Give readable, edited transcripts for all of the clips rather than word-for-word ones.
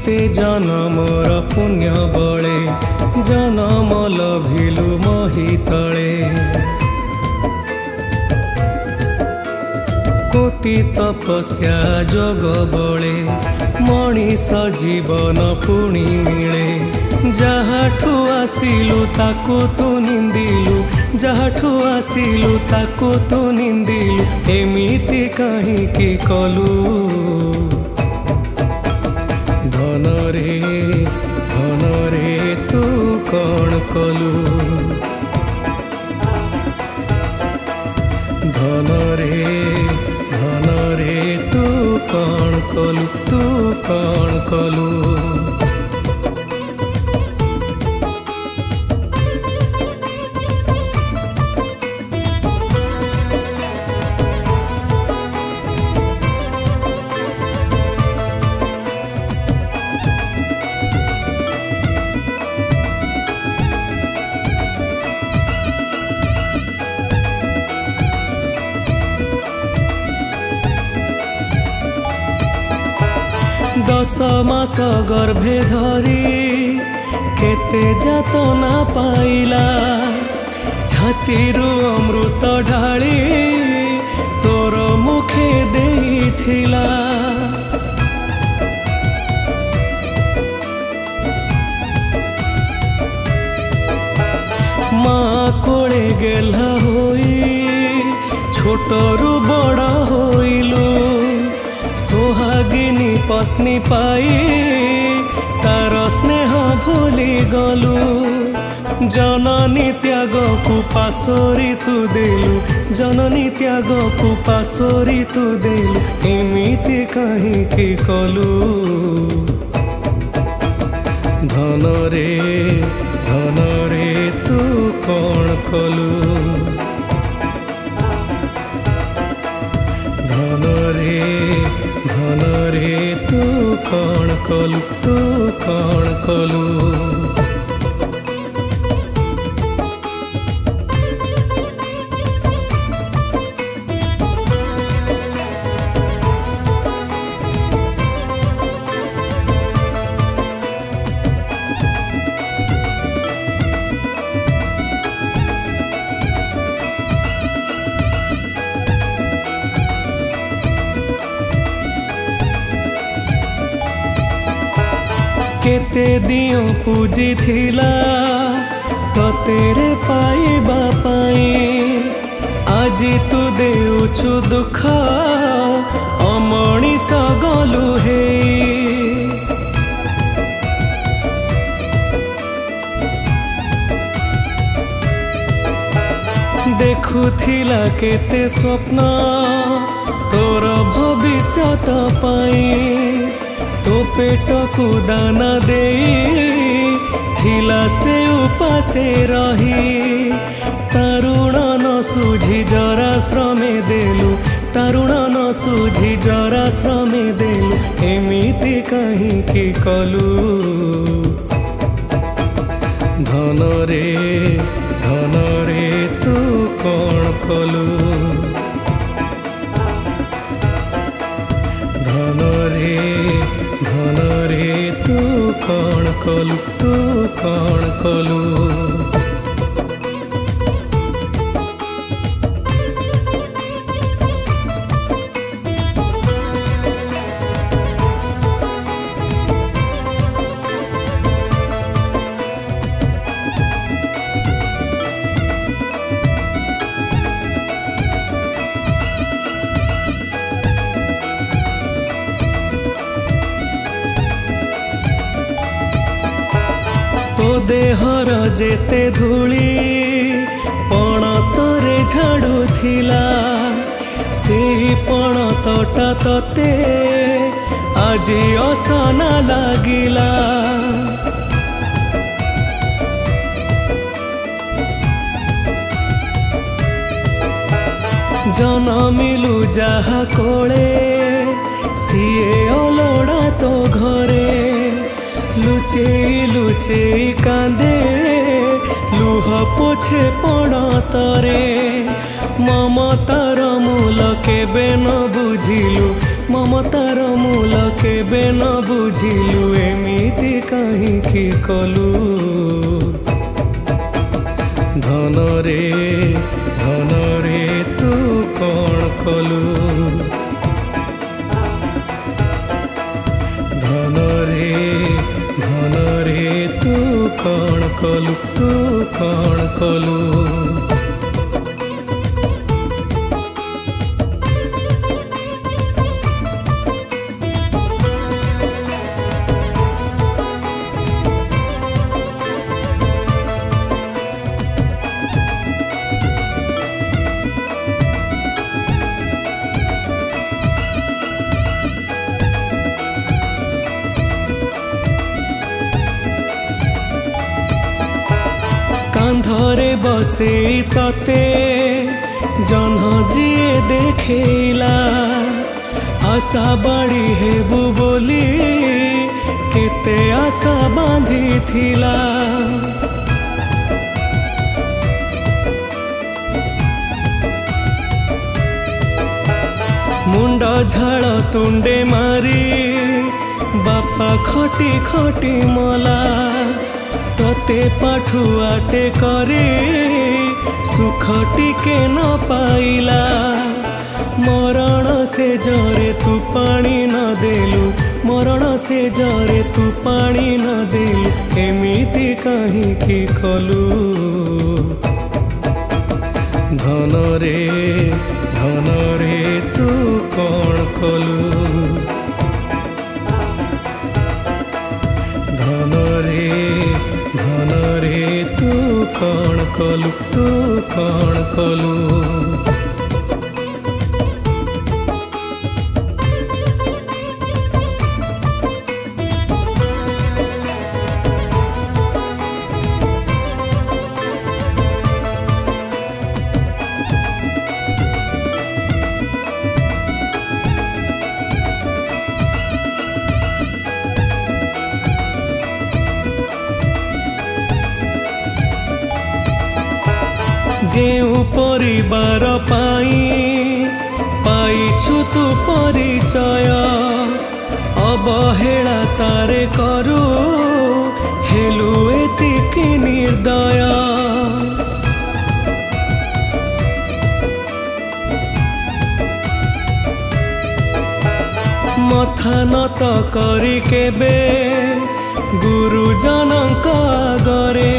केते जनमर पुण्य बळे जनम लभिलु मही तळे कोटि तपस्या जोग बळे मनीष जीवन पुणी मिले जहाठू आसिलु ताकू तू निंदिलु जहाठू आसिलु ताकू तू निंदिलु एमिति काहींकि कलु धन रे तू कौन कलु धन रे तू कौन कलु दस मास गर्भे धरी केते जातना पाइला छातीरू अमृत ढाली तोर मुखे देइथिला माँ कोळे गेला होई छोटरू बड़ा होइलु सोहागिनी पत्नी पाई तार स्नेह भूली गलु जननी त्याग को पासोरी तू देलु जननी त्याग को पासोरी तू देलु एमिति काहींकि कलु धन रे तू कौन कलु धन रे तू कौन कलु केते दियो पूजी थिला तो तेरे पाइबा पाई आजी तू देउछु दुख अमणिष गलु हे देखुथिला केते स्वप्न तोर भविष्यत पाई तो पेट को दाना दे थिला से उपासे रही तरुण न सूझी जरा श्रमे देलु तरुण न सूझी जरा श्रमे देलु एमिति काहींकि कलु धन रे तू कौन कलु धन रे तू कौन कलु देहर जेते धूली पण तोरे झाड़ू थिला से पण तोटा तोते आजी असना लागिला जनमिलु जहा कोळे सीए अलोड़ा तो घरे लुचेई लुचेई कांदे लुह पोछे पणतरे ममतार मूल केबे न बुझिलु ममतार मूल केबे न बुझिलु एमिति काहींकि कलु धन रे तू कौन कलु धन रे तू कौन कलु कांधरे बसे तते जन्ह जिए देखेला आशा बाड़ी हेबु बोली केते आशा बांधी थिला मुंड झाड़ तुंडे मारी बापा खटी खटी मला तते पाठुआटे करे सुख टिके न पाइला मरण से जरे तू पानी न देलु मरण से जरे तू पानी न देलु एमिति काहींकि कलु धन रे तू कौन कलु धन रे तू कौन कलु जेउ परिवार पाइछु तू परिचय अवहेला तारे करू हेलु एतिकी निर्दय मथा नत करी केबे गुरुजनक आगरे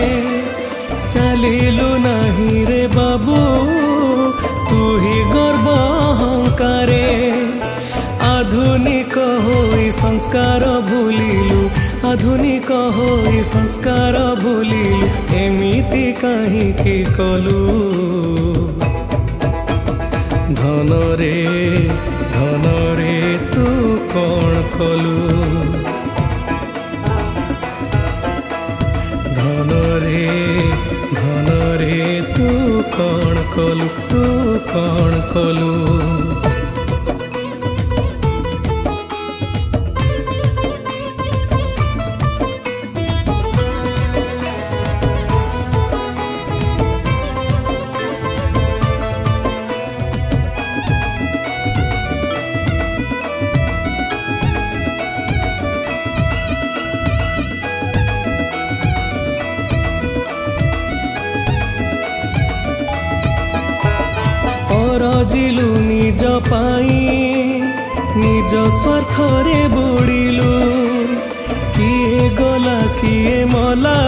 चलिलु नहीं रे बाबू तू ही गर्व अहंकारे आधुनिक होई संस्कार भूलिलु आधुनिक होई संस्कार भूलिलु एमिति काहींकि कलु धन रे तू कौन कलु धन रे तू कौन कलु रजिलु निज पाई निज स्वार्थ रे बुड़िलु किए गला किए मला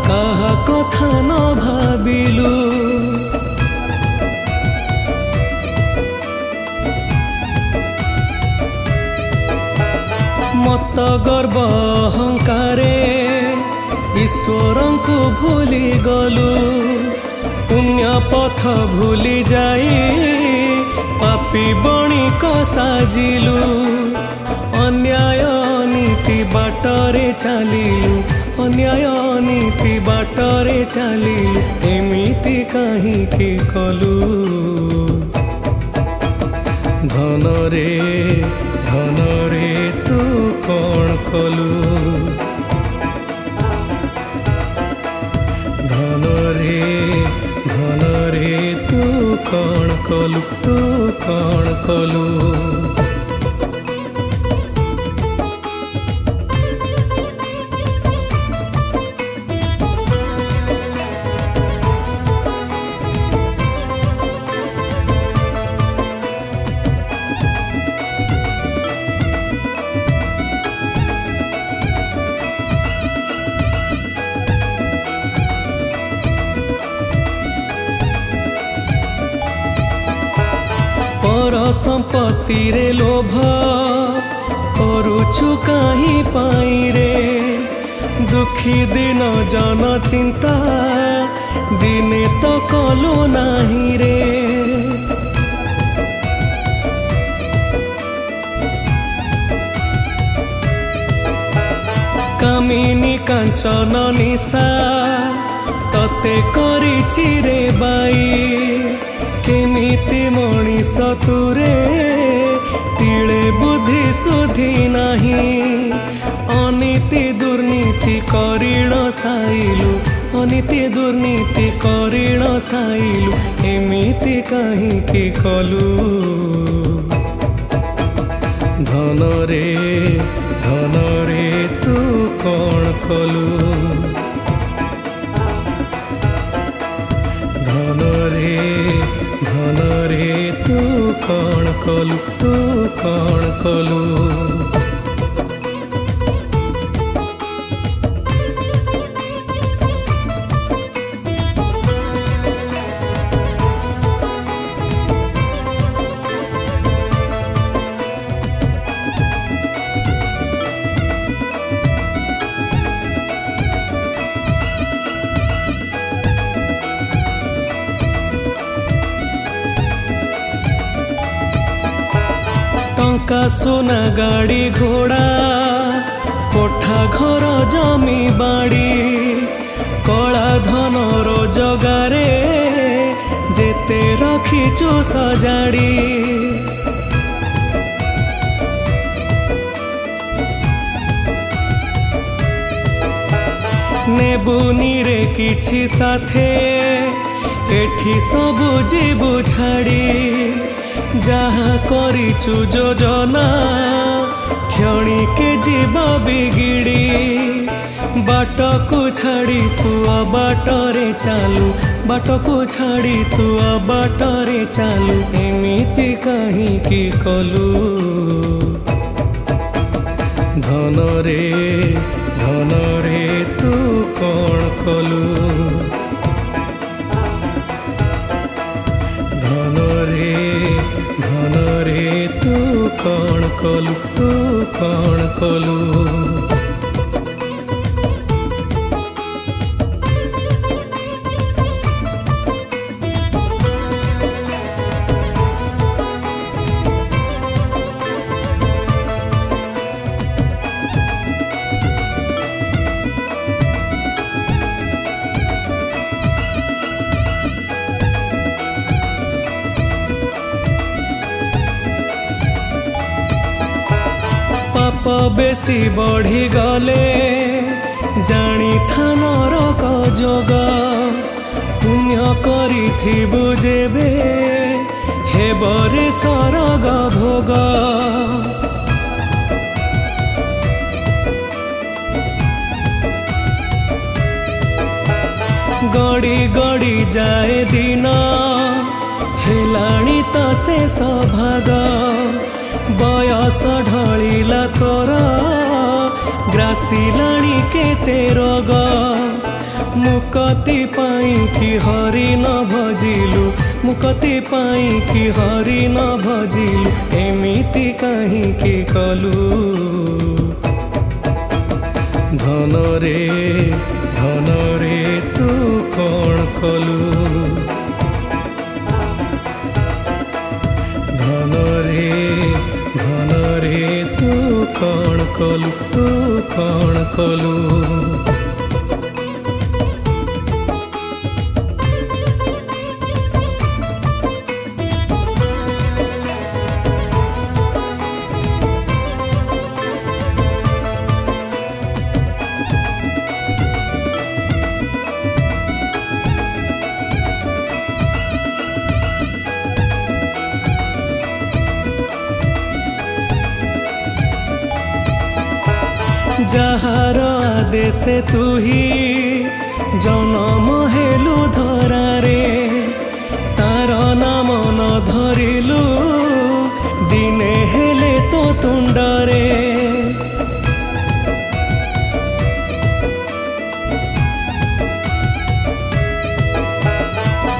कहा कथा न भाबिलु मत गर्व अहंकारे ईश्वरं को भूली गलु पुण्य पथ भूली जाई पापी बणिक साजिलु अन्याय नीति बाटरे चलिलु अन्याय नीति बाटरे चलिलु एमिति काहींकि कलु धन रे तू कौन कलु धन रे तू कौन कलु घर संपत्ति रे लोभ करुछु कहीं पाई रे दुखी दिन जन चिंता दिने तो कलु नाही रे कामिनी कांचन निशा तते करिछि रे बाई केमिति मनीष तुरे तिले बुद्धि सुधी नाही अनीति दुर्नीति करिण साइलु अनीति दुर्नीति करिण साइलु एमिति काहिंकि कलु धन रे तू कौन कलु धन रे तू कौन कलु टंका सुना गाड़ी घोड़ा कोठा घर जमी बाड़ी कला धन रोजगारे जेते रखिचु सजाड़ी नेबुनी रे किछि साथे एठी सबु जीवु छाड़ी जहा करिचु योजना क्षणिके जीव बिगिड़ी बाटकु छाड़ी तू बाटरे चालू बाटकु छाड़ी तू बाटरे चालू एमिति काहिंकि कलु धन रे तू कौन कलु धन रे तू कौन कलु पाप बेसी बढ़ी गले जानी थान रक जोग पुण्य करिथिबु जेबे हेबरे सरग भोग गड़ी गड़ी जाए दिन हेलाणी तो शेष भाग बयस ढलिला तोर ग्रासिलाणी केते रोग मुक्ति पाई कि हरि न भजिलु मुक्ति पाई कि हरि न भजिलु एमिति काहिंकि कलु धन रे तू कौन कलु धन रे तू कौन कलु जहार आदेशे तू ही जनम हेलु धरारे तार नाम न धरिलु दिने हेले तो तुंडरे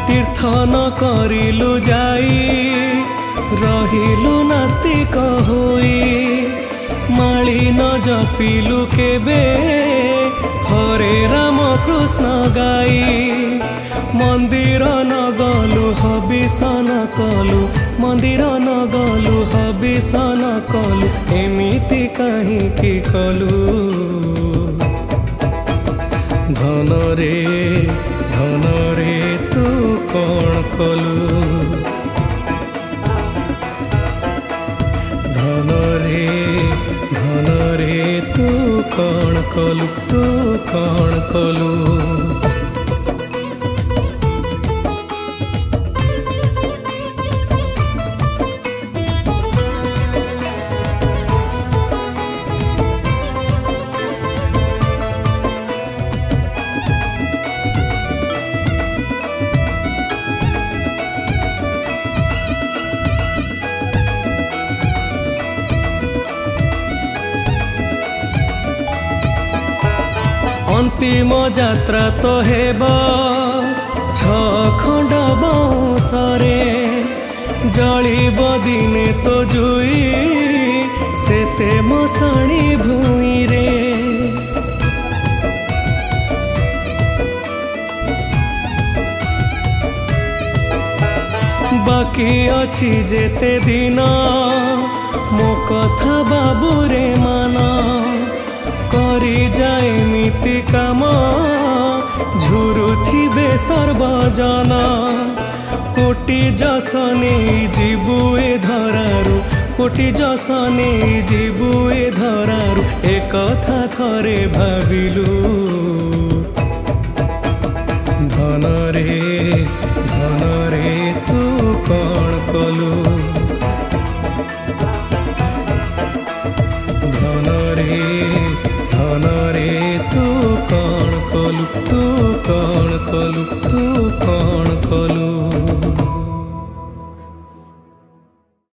तीर्थ न करिलु जाई रहिलु नास्तिक होई माली न जपिलु केबे हरे राम कृष्ण गाई मंदिर न गलु हबिष न कलु मंदिर न गलु हबिष न कलु एमिति काहिंकी कलु धन रे तू कौन कलु धन रे तू कौन कलु अंतिम यात्रा तो हेबा खंड बाउंसरे जलिब दिने तो जुई से मशाणी भूमि रे बाकी अछि जेते दिन मो कथा बाबू रे माना करी जाए मिति काम झुरुथिबे सर्वजना कोटि जस नहीं जीवु ए धरारु कोटि जस नहीं जीवु ए धरारु एक कथा थरे भाविलु धन रे तू कौन कलु धन रे तू कौन कलु तू कौन कलु